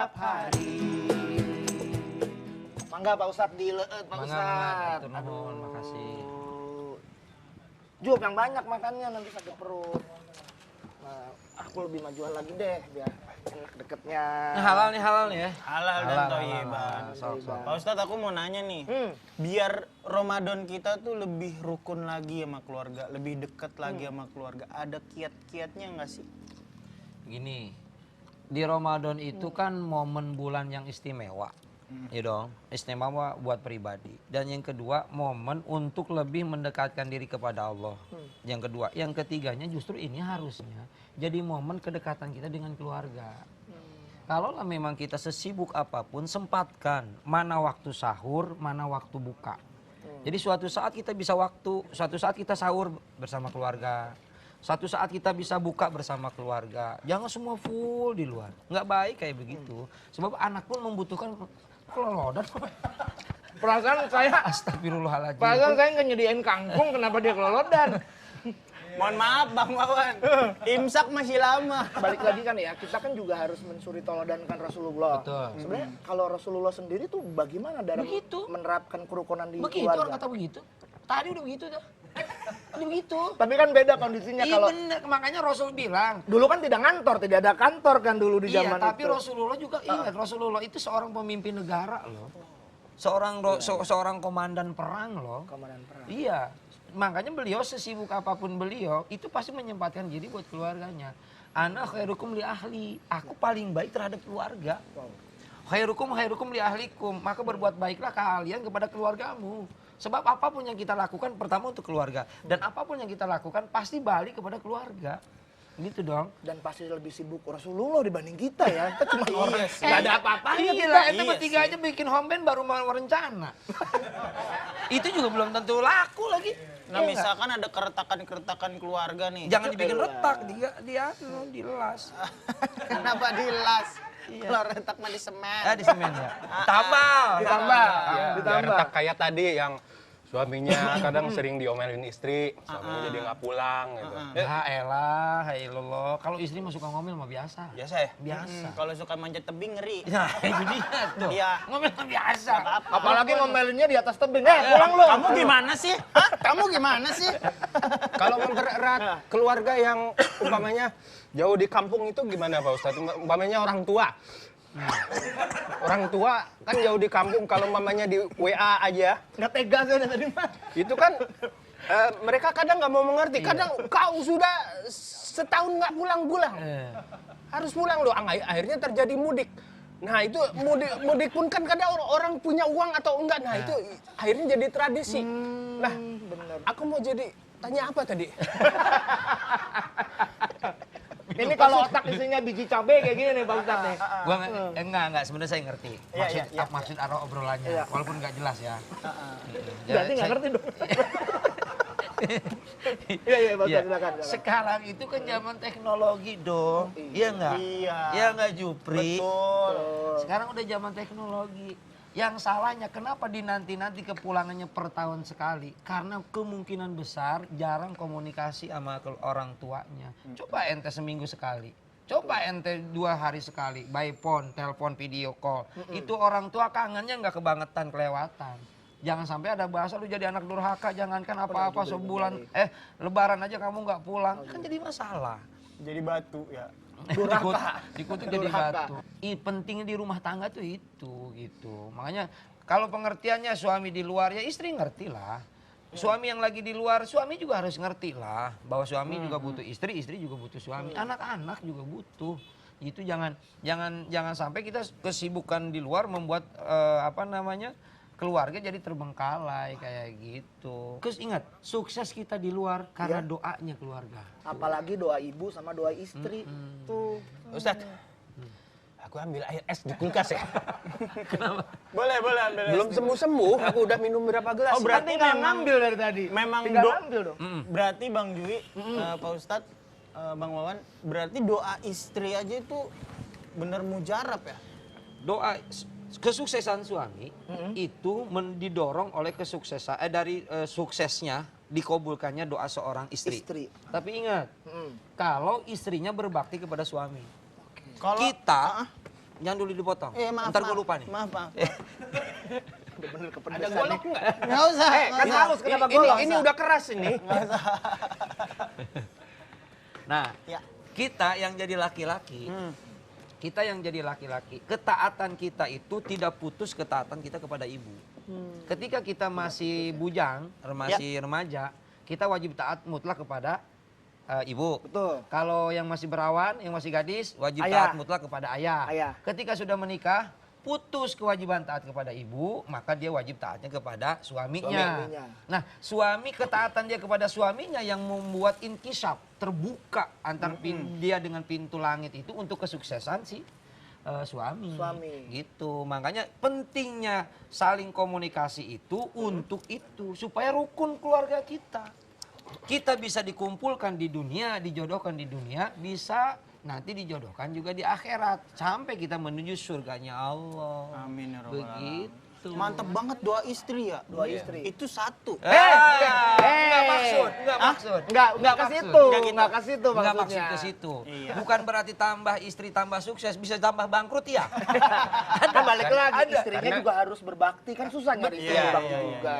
setiap hari. Mangga Pak Ustadz dileut Pak Ustadz. Aduh, makasih. Jup yang banyak makannya nanti sakit perut. Nah, aku lebih majuan lagi deh biar enak deketnya. Nah, halal nih ya. Halal dan thayyiban. Sok. Pak Ustadz, aku mau nanya nih. Biar Ramadan kita tuh lebih rukun lagi sama keluarga, lebih dekat lagi sama keluarga. Ada kiat-kiatnya nggak sih? Gini, di Ramadan itu kan momen bulan yang istimewa. Ya dong, istimewa buat pribadi. Dan yang kedua, momen untuk lebih mendekatkan diri kepada Allah. Yang kedua, yang ketiganya justru ini harusnya jadi momen kedekatan kita dengan keluarga. Kalaulah memang kita sesibuk apapun, sempatkan mana waktu sahur, mana waktu buka. Jadi suatu saat kita bisa suatu saat kita sahur bersama keluarga. Suatu saat kita bisa buka bersama keluarga. Jangan semua full di luar. Nggak baik kayak begitu. Sebab anak pun membutuhkan kelolodan. Perasaan saya Astagfirullahaladzim. Perasaan saya nggak nyediain kangkung, kenapa dia kelolodan? Mohon maaf Bang Wawan, imsak masih lama. Balik lagi kan ya, kita kan juga harus mensuri teladankan Rasulullah. Betul. Sebenarnya kalau Rasulullah sendiri tuh bagaimana dalam Begitu. menerapkan kerukunan di Begitu keluarga? orang kata begitu. Tadi udah begitu tuh. Udah begitu. Tapi kan beda kondisinya Iya kalau bener, makanya Rasul bilang. dulu kan tidak ngantor, tidak ada kantor kan dulu di zaman Iya, tapi itu. Rasulullah juga ingat, Rasulullah itu seorang pemimpin negara loh. Seorang komandan perang loh. Komandan perang. Iya, makanya beliau sesibuk apapun beliau, itu pasti menyempatkan diri buat keluarganya. Ana khairukum li ahli, aku paling baik terhadap keluarga. Khairukum li ahlikum, maka berbuat baiklah kalian kepada keluargamu. Sebab apapun yang kita lakukan pertama untuk keluarga. Dan apapun yang kita lakukan pasti balik kepada keluarga. Gitu dong. Dan pasti lebih sibuk Rasulullah dibanding kita ya. Kita cuma orang nggak ada apa-apanya Gila, kita. itu bertiga aja bikin home band baru mau rencana. Itu juga belum tentu laku lagi. Nah Iya misalkan ada keretakan-keretakan keluarga nih. jangan dibikin retak, dilas. Kenapa dilas? Kalau retak mah di semen. Di semen ya. Tambah. Ditambah. Biar retak kayak tadi yang suaminya kadang sering diomelin istri, suaminya jadi nggak pulang gitu. Ya elah, ilallah. Kalau istri mah suka ngomel mah biasa. Biasa ya? Biasa. Kalau suka manjat tebing ngeri. Nah, itu dia tuh. Iya. Ngomel mah biasa. Apalagi ngomelinnya di atas tebing. Pulang lu. Kamu gimana sih? Hah? Kamu gimana sih? Kalau mempererat keluarga yang umpamanya jauh di kampung itu gimana Pak Ustadz? Umpamanya orang tua. Orang tua kan jauh di kampung, kalau umpamanya di WA aja. Nggak tega sih udah tadi mah. Itu kan mereka kadang nggak mau mengerti. Kadang kau sudah setahun nggak pulang-pulang. Harus pulang loh, akhirnya terjadi mudik. Nah itu mudik pun kan kadang orang punya uang atau enggak. Nah itu akhirnya jadi tradisi. Nah aku mau jadi tanya apa tadi? Ini kalau otak isinya biji cabai kayak gini nih Pak Ustadz nih. Gua enggak sebenarnya saya ngerti. Maksud arah obrolannya, walaupun nggak jelas ya. Berarti nggak ngerti dong. Iya Pak Ustadz silakan. Sekarang itu kan zaman teknologi dong. Iya nggak? Iya. Iya nggak Jupri? Betul. Sekarang udah zaman teknologi. Yang salahnya kenapa dinanti-nanti kepulangannya per tahun sekali? Karena kemungkinan besar jarang komunikasi sama orang tuanya. Coba ente seminggu sekali. Coba ente 2 hari sekali. By phone, telepon, video call. Itu orang tua kangennya nggak kebangetan, kelewatan. Jangan sampai ada bahasa lu jadi anak durhaka. Jangankan apa-apa sebulan. Lebaran aja kamu nggak pulang. Kan jadi masalah. Jadi batu ya. Dikutuk jadi batu. Pentingnya di rumah tangga tuh itu gitu. Makanya kalau pengertiannya suami di luar ya istri ngerti lah. Suami yang lagi di luar, suami juga harus ngerti lah bahwa suami juga butuh istri, istri juga butuh suami, anak-anak juga butuh. Itu jangan sampai kita kesibukan di luar membuat keluarga jadi terbengkalai kayak gitu. Terus ingat, sukses kita di luar karena doanya keluarga. Apalagi doa ibu sama doa istri. Tuh. Ustadz, aku ambil air es di kulkas ya. Kenapa? Boleh ambil. Belum sembuh-sembuh, aku udah minum berapa gelas. Oh, berarti Tinggal memang ngambil dari tadi. Memang tinggal ngambil dong. Berarti Bang Jui, Pak Ustadz, Bang Wawan, berarti doa istri aja itu bener mujarab ya? Doa kesuksesan suami itu didorong oleh kesuksesan suksesnya dikabulkannya doa seorang istri. Tapi ingat, kalau istrinya berbakti kepada suami. Kalau Kita Jangan dulu dipotong. Maaf. Ntar gue lupa nih. Maaf. Bener-bener Ada kepedesan golok nih. nggak? Nggak usah. Kan halus, kenapa Ini, golok? ini udah keras ini. Nah, Ya. kita yang jadi laki-laki, ketaatan kita itu tidak putus ketaatan kita kepada ibu. Ketika kita masih bujang, masih remaja, kita wajib taat mutlak kepada ibu. Betul. Kalau yang masih berawan, yang masih gadis, wajib Ayah. taat mutlak kepada ayah. Ayah. Ketika sudah menikah, putus kewajiban taat kepada ibu, maka dia wajib taatnya kepada suaminya. Suaminya. Nah, suami ketaatan dia kepada suaminya yang membuat inkisab, terbuka antar dia dengan pintu langit itu untuk kesuksesan si suami. Gitu. Makanya pentingnya saling komunikasi itu untuk itu supaya rukun keluarga kita. Kita bisa dikumpulkan di dunia, dijodohkan di dunia, bisa nanti dijodohkan juga di akhirat sampai kita menuju surganya Allah. Amin ya rabbal alamin. Begitu. Mantep banget doa istri ya. Doa istri. Itu satu. Enggak maksud, enggak maksud. Enggak ke situ, enggak ke situ Enggak maksud maksudnya. ke situ. Iya. Bukan berarti tambah istri tambah sukses bisa tambah bangkrut ya. Kan balik lagi, Ada. istrinya Karena- juga harus berbakti, kan susah nyari istri Iya, berbakti iya, juga.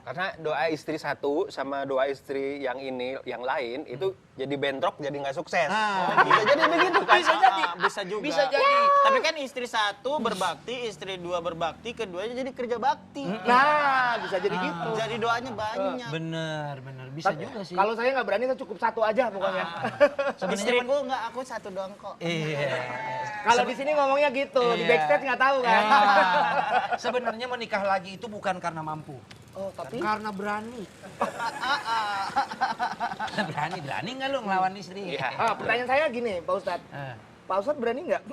Karena doa istri satu sama doa istri yang ini, yang lain itu jadi bentrok, jadi nggak sukses. Bisa jadi begitu kan? Bisa jadi. Bisa juga. Bisa jadi. Tapi kan istri satu berbakti, istri dua berbakti, keduanya jadi kerja bakti. Nah, bisa jadi gitu. Jadi doanya banyak. Bener, bisa juga sih. Kalau saya nggak berani, saya cukup satu aja pokoknya. Istriku enggak, aku satu doang kok. Iya. Kalau di sini ngomongnya gitu, di Iya. backstage nggak tahu kan. Sebenarnya menikah lagi itu bukan karena mampu. Oh, tapi Karena berani. berani nggak lu ngelawan istri? Iya. pertanyaan saya gini, Pak Ustadz. Pak Ustadz berani nggak?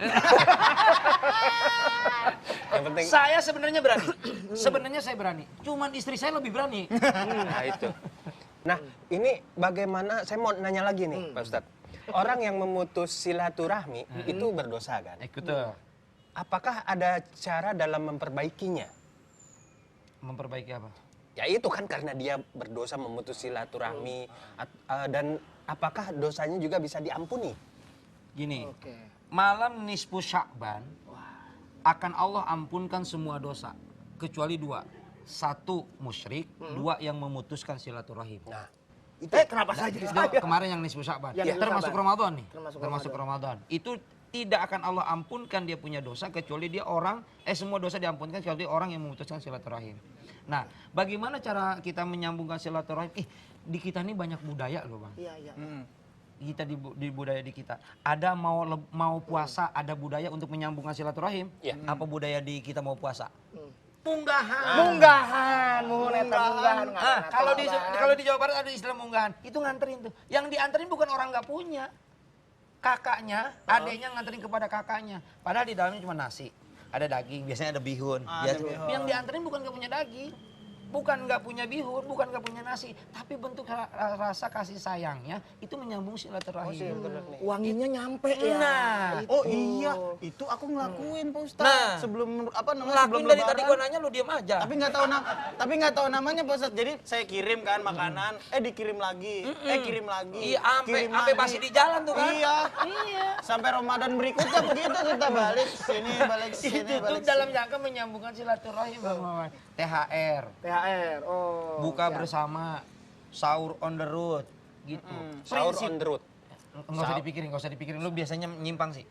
Yang penting, Saya sebenarnya berani. Sebenarnya saya berani. Cuman istri saya lebih berani. nah itu. Nah, ini bagaimana, saya mau nanya lagi nih Pak Ustadz. Orang yang memutus silaturahmi itu berdosa kan? Ikut tuh. Apakah ada cara dalam memperbaikinya? Memperbaiki apa? Ya itu kan karena dia berdosa memutus silaturahmi dan apakah dosanya juga bisa diampuni? Gini, Oke. malam nisfu Sya'ban akan Allah ampunkan semua dosa kecuali dua. Satu musyrik, dua yang memutuskan silaturahim. Nah, Kenapa saya jadi Itu saya? kemarin yang nisfu Sya'ban. Yang nisfu Termasuk Sya'ban. Ramadan nih. Termasuk Ramadan. Itu tidak akan Allah ampunkan dia punya dosa kecuali dia orang semua dosa diampunkan kecuali orang yang memutuskan silaturahim. Nah, bagaimana cara kita menyambungkan silaturahim? Di kita ini banyak budaya loh, Bang. Iya, iya. Kita di budaya di kita. Ada mau puasa, ada budaya untuk menyambungkan silaturahim. Iya. Apa budaya di kita mau puasa? Munggahan, munggahan. Kalau di Jawa Barat ada istilah munggahan. Itu nganterin tuh. Yang dianterin bukan orang nggak punya. Kakaknya, adeknya nganterin kepada kakaknya. Padahal di dalamnya cuma nasi. Ada daging, biasanya ada bihun. Ada Biasa- bihun. Yang dianterin bukan nggak punya daging. Bukan nggak punya bihun, bukan nggak punya nasi. Tapi bentuk rasa kasih sayangnya itu menyambung silaturahim. Wanginya nyampe ya. Nah. Oh iya, itu aku ngelakuin Pak Ustadz. Nah. Sebelum sebelum Ngelakuin dari tadi Lebaran. gua nanya lu diem aja. Tapi nggak tahu namanya Pak Ustadz. Jadi saya kirim kan makanan, dikirim lagi, kirim lagi. Iya, sampai kirim lagi. masih di jalan tuh kan. Iya. Iya. Sampai Ramadan berikutnya begitu kita balik sini, balik sini, Itu tuh balik dalam sini. jangka menyambungkan silaturahim, Bang Maman. THR, THR. Oh. buka siap. bersama, sahur on the road, gitu. sahur Prinsip. on the road. Nggak usah dipikirin. Lu biasanya nyimpang sih.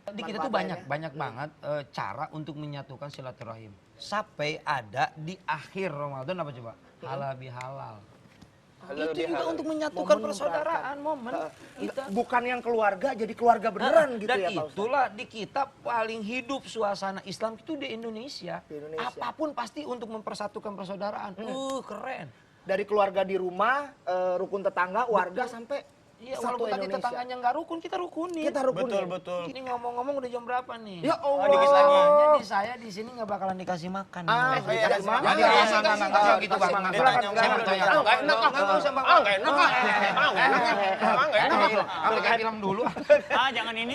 Di kita tuh banyak banget cara untuk menyatukan silaturahim. Sampai ada di akhir Ramadan apa coba? Halal bihalal. Halal Itu juga bihalal. untuk menyatukan Momen persaudaraan, momen. Kita. Bukan yang keluarga jadi keluarga beneran gitu Dan ya Pak Ustadz. itulah di kita paling hidup suasana Islam itu di Indonesia. Di Indonesia. Apapun pasti untuk mempersatukan persaudaraan. Keren. Dari keluarga di rumah, rukun tetangga, warga sampai Iya, satu walaupun tadi Indonesia. tetangganya nggak rukun, kita rukunin. Kita rukunin. Betul. Ini ngomong-ngomong udah jam berapa nih? Ya Allah. dikit lagi. Makanya nih saya di sini nggak bakalan dikasih makan. Ah, nih. iya, kasih makan. makan. Enggak, enggak gitu Bang. Silakan, Saya silakan. mau tanya. Nggak enak, Nggak usah Bang. nggak enak, nggak enak, nggak enak. Ambil film dulu. Jangan ini.